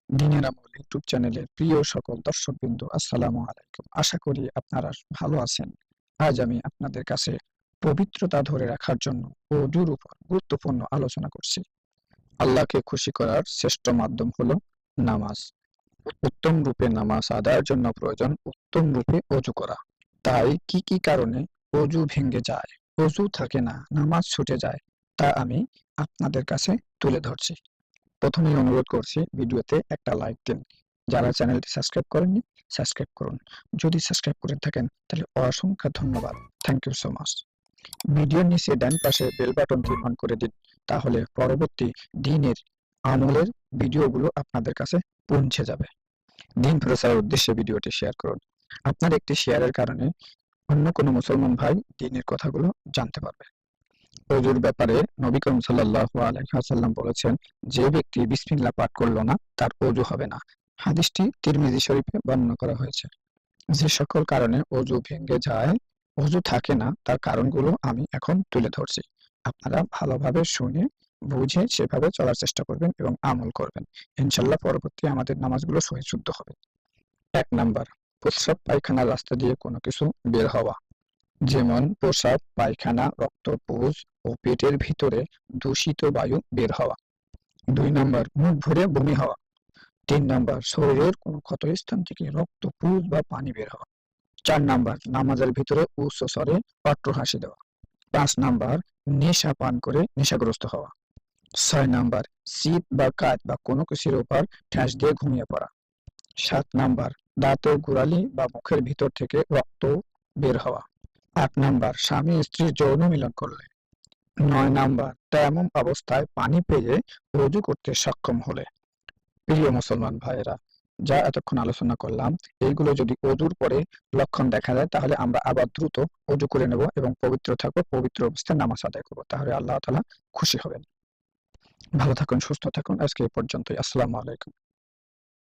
দিনের আমল ইউটিউব চ্যানেলের প্রিয় সকল দর্শকবৃন্দ, আসসালামু আলাইকুম। আশা করি আপনারা ভালো আছেন। আজ আমি আপনাদের কাছে পবিত্রতা ধরে রাখার জন্য ওযুর উপর গুরুত্বপূর্ণ আলোচনা করছি। আল্লাহকে খুশি করার শ্রেষ্ঠ মাধ্যম হলো নামাজ। উত্তম রূপে নামাজ আদায়ের জন্য প্রয়োজন উত্তম রূপে অজু করা। তাই কি কি কারণে অজু ভেঙে যায়, অজু থাকে না, নামাজ ছুটে যায়, তা আমি আপনাদের কাছে তুলে ধরছি। প্রথমেই অনুরোধ করছি, ভিডিওতে একটা লাইক দিন। যারা চ্যানেলটি সাবস্ক্রাইব করেননি, সাবস্ক্রাইব করুন। যদি সাবস্ক্রাইব করে থাকেন তাহলে অসংখ্য ধন্যবাদ। Thank you so much. ভিডিওর নিচে ডান পাশে বেল বাটনটি অন করে দিন, তাহলে পরবর্তী দিনের আমলের ভিডিওগুলো আপনাদের কাছে পৌঁছে যাবে। দিন প্রচারের উদ্দেশ্যে ভিডিওটি শেয়ার করুন। আপনার একটি শেয়ারের কারণে অন্য কোনো মুসলমান ভাই দ্বীনের কথাগুলো জানতে পারবে। ওযুর ব্যাপারে নবী করিম সাল্লাল্লাহু আলাইহি ওয়াসাল্লাম বলেছেন, যে ব্যক্তি বিসমিল্লাহ পাঠ করলো না তার ওযু হবে না। হাদিসটি তিরমিজি শরীফে বর্ণনা করা হয়েছে। যে সকল কারণে ওযু ভেঙে যায়, ওযু থাকে না, তার কারণগুলো আমি এখন তুলে ধরছি। আপনারা ভালোভাবে শুনে বুঝে সেভাবে চলার চেষ্টা করবেন এবং আমল করবেন। ইনশাআল্লাহ পরবর্তী আমাদের নামাজগুলো সহিহ শুদ্ধ হবে। ১ নাম্বার, প্রস্রাব পায়খানার রাস্তা দিয়ে কোনো কিছু বের হওয়া, যেমন প্রস্রাব, পায়খানা, রক্তপুঞ্জ ও পেটের ভিতরে দূষিত বায়ু বের হওয়া। ২ নাম্বার, মুখ ভরে বমি হওয়া। ৩ নাম্বার, শরীরের কোনো ক্ষতস্থান থেকে রক্ত, পুঁজ বা পানি বের হওয়া। ৪ নাম্বার, নামাজের ভিতরে উচ্চ স্বরে অট্টহাসি দেওয়া। ৫ নাম্বার, নেশা পান করে নেশাগ্রস্ত হওয়া। ৬ নাম্বার, শীত বা কাঁধ বা কোনো কিছুর উপর ঠ্যাস দিয়ে ঘুমিয়ে পড়া। ৭ নাম্বার, দাঁতের গোড়ালি বা মুখের ভিতর থেকে রক্ত বের হওয়া। ৮ নাম্বার, স্বামী স্ত্রীর যৌন মিলন করলে। ৯ নাম্বার, তায়াম্মুম অবস্থায় পানি পেয়ে ওযু করতে সক্ষম হলে। প্রিয় মুসলমান ভাইয়েরা, যা এতক্ষণ আলোচনা করলাম, এইগুলো যদি ওযুর পরে লক্ষণ দেখা যায় তাহলে আমরা আবার দ্রুত ওযু করে নেব এবং পবিত্র থাকবো, পবিত্র অবস্থায় নামাজ আদায় করবো। তাহলে আল্লাহ তাআলা খুশি হবেন। ভালো থাকুন, সুস্থ থাকুন। আজকে এই পর্যন্তই। আসসালামু আলাইকুম।